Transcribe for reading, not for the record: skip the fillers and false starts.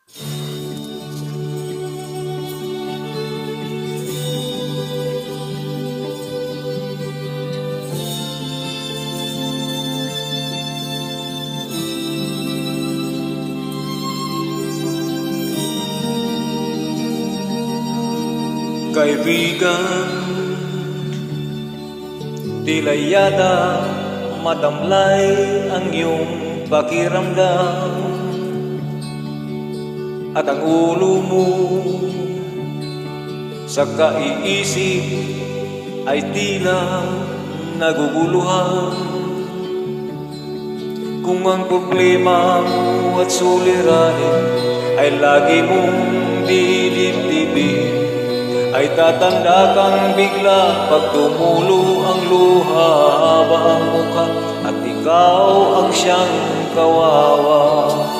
Kaibigan, tila yata madamlay ang iyong pakiramdam, at ang ulo mo sa kaiisip ay tila naguguluhan. Kung ang problema mo at suliranin ay lagi mong didibdibin, ay tatanda kang bigla pag tumulo ang luha ba ang mukha at ikaw ang siyang kawawa.